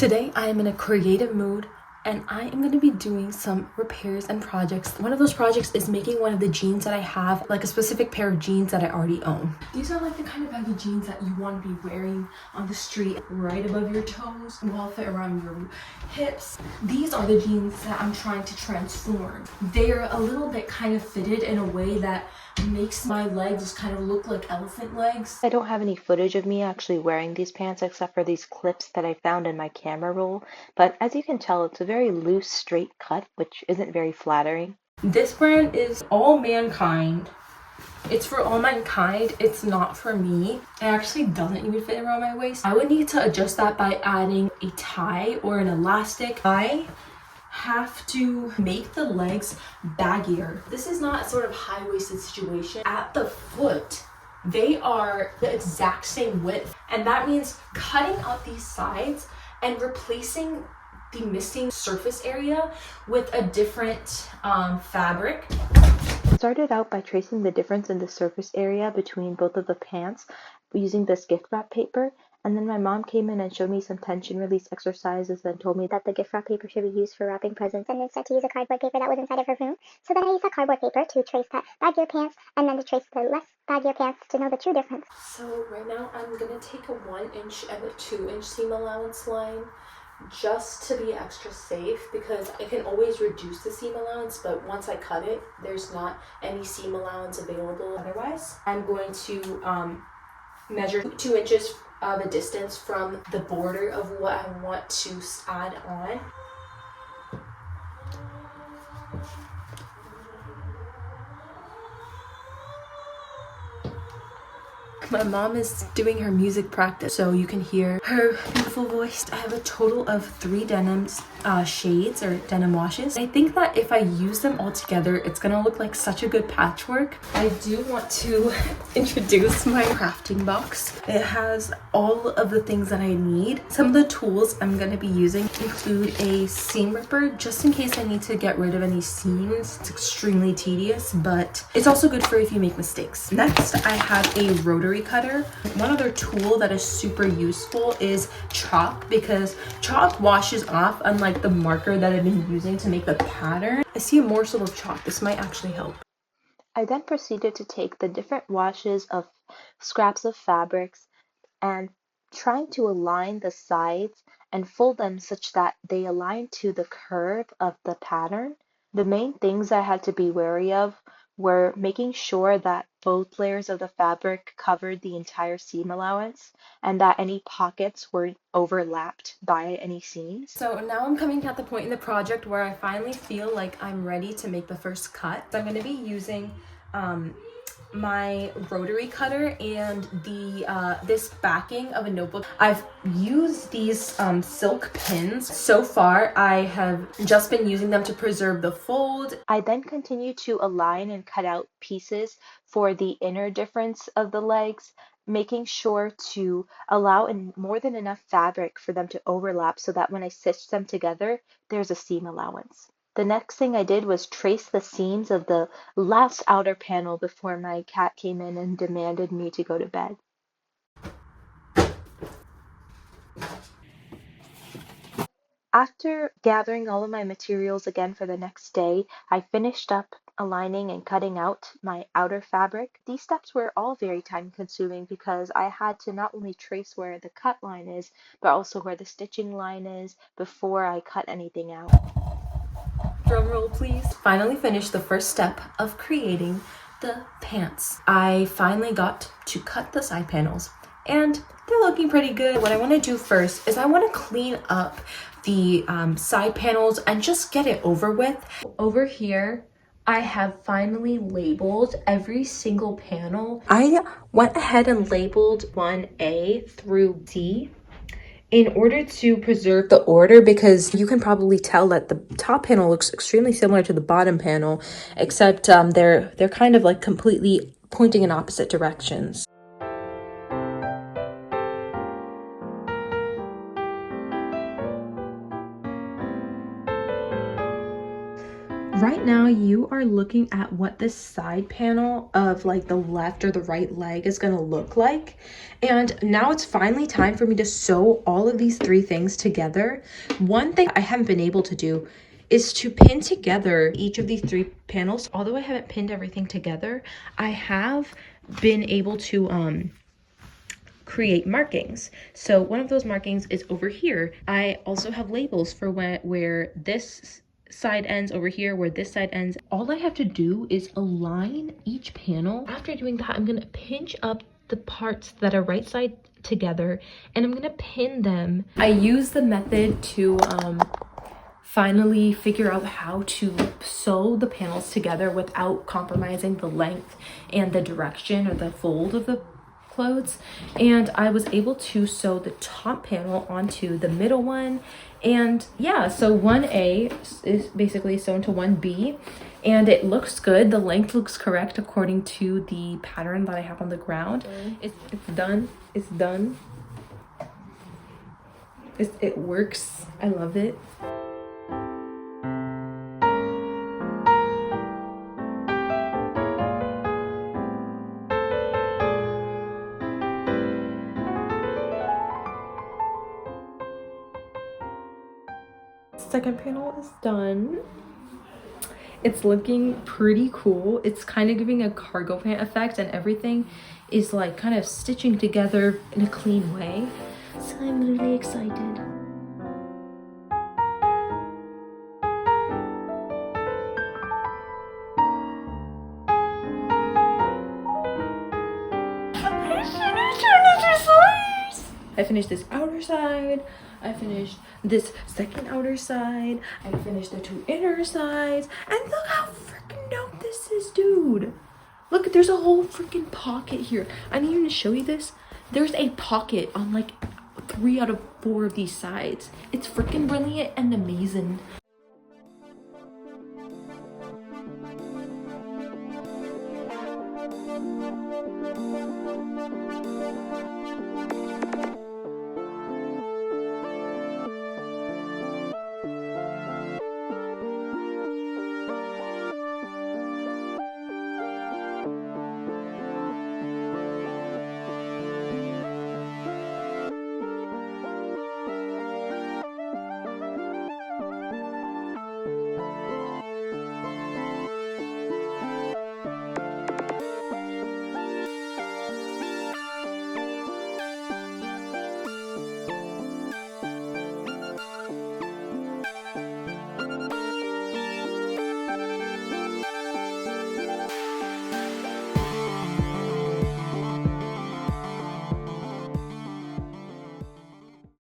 Today I am in a creative mood and I am going to be doing some repairs and projects. One of those projects is making one of the jeans that I have, like a specific pair of jeans that I already own. These are like the kind of baggy jeans that you want to be wearing on the street, right above your toes, well fit around your hips. These are the jeans that I'm trying to transform. They're a little bit kind of fitted in a way that makes my legs kind of look like elephant legs. I don't have any footage of me actually wearing these pants except for these clips that I found in my camera roll, but as you can tell, it's a very loose, straight cut, which isn't very flattering. This brand is All Mankind. It's for all mankind, it's not for me. It actually doesn't even fit around my waist. I would need to adjust that by adding a tie or an elastic. I have to make the legs baggier. This is not a sort of high-waisted situation. At the foot, they are the exact same width, and that means cutting out these sides and replacing the missing surface area with a different fabric. I started out by tracing the difference in the surface area between both of the pants using this gift wrap paper, and then my mom came in and showed me some tension release exercises and told me that the gift wrap paper should be used for wrapping presents, and instead to use a cardboard paper that was inside of her room. So then I used that cardboard paper to trace that baggier pants and then to trace the less baggier pants to know the true difference. So right now I'm gonna take a 1-inch and a 2-inch seam allowance line just to be extra safe, because I can always reduce the seam allowance, but once I cut it, there's not any seam allowance available otherwise. I'm going to measure 2 inches of a distance from the border of what I want to add on. My mom is doing her music practice, so you can hear her beautiful voice. I have a total of 3 denim shades or denim washes. I think that if I use them all together, it's gonna look like such a good patchwork. I do want to introduce my crafting box. It has all of the things that I need. Some of the tools I'm gonna be using include a seam ripper, just in case I need to get rid of any seams. It's extremely tedious, but it's also good for if you make mistakes. Next, I have a rotary cutter. One other tool that is super useful is chalk, because chalk washes off, unlike the marker that I've been using to make the pattern. I see a morsel of chalk. This might actually help. I then proceeded to take the different washes of scraps of fabrics and trying to align the sides and fold them such that they align to the curve of the pattern. The main things I had to be wary of were making sure that both layers of the fabric covered the entire seam allowance and that any pockets were overlapped by any seams. So now I'm coming at the point in the project where I finally feel like I'm ready to make the first cut. So I'm going to be using my rotary cutter and this backing of a notebook. I've used these silk pins. So far I have just been using them to preserve the fold. I then continued to align and cut out pieces for the inner difference of the legs, making sure to allow in more than enough fabric for them to overlap so that when I stitch them together, there's a seam allowance. The next thing I did was trace the seams of the last outer panel before my cat came in and demanded me to go to bed. After gathering all of my materials again for the next day, I finished up aligning and cutting out my outer fabric. These steps were all very time consuming because I had to not only trace where the cut line is, but also where the stitching line is before I cut anything out. Drum roll, please. Finally finished the first step of creating the pants. I finally got to cut the side panels and they're looking pretty good. What I want to do first is I want to clean up the side panels and just get it over with. Over here, I have finally labeled every single panel. I went ahead and labeled 1A through D in order to preserve the order, because you can probably tell that the top panel looks extremely similar to the bottom panel, except they're kind of like completely pointing in opposite directions. Right now you are looking at what this side panel of like the left or the right leg is going to look like. And now it's finally time for me to sew all of these three things together. One thing I haven't been able to do is to pin together each of these three panels. Although I haven't pinned everything together, I have been able to create markings. So one of those markings is over here. I also have labels for where this side ends over here, where this side ends. All I have to do is align each panel. After doing that, I'm gonna pinch up the parts that are right side together and I'm gonna pin them. I use the method to finally figure out how to sew the panels together without compromising the length and the direction or the fold of the clothes. And I was able to sew the top panel onto the middle one. And yeah, so 1A is basically sewn to 1B and it looks good. The length looks correct according to the pattern that I have on the ground. It's done. It's done. It works. I love it. Second panel is done. It's looking pretty cool. It's kind of giving a cargo pant effect and everything is like kind of stitching together in a clean way. So I'm really excited. I finished this outer side. I finished this second outer side. I finished the two inner sides. And look how freaking dope this is, dude. Look, there's a whole freaking pocket here. I didn't even show you this. There's a pocket on like 3 out of 4 of these sides. It's freaking brilliant and amazing.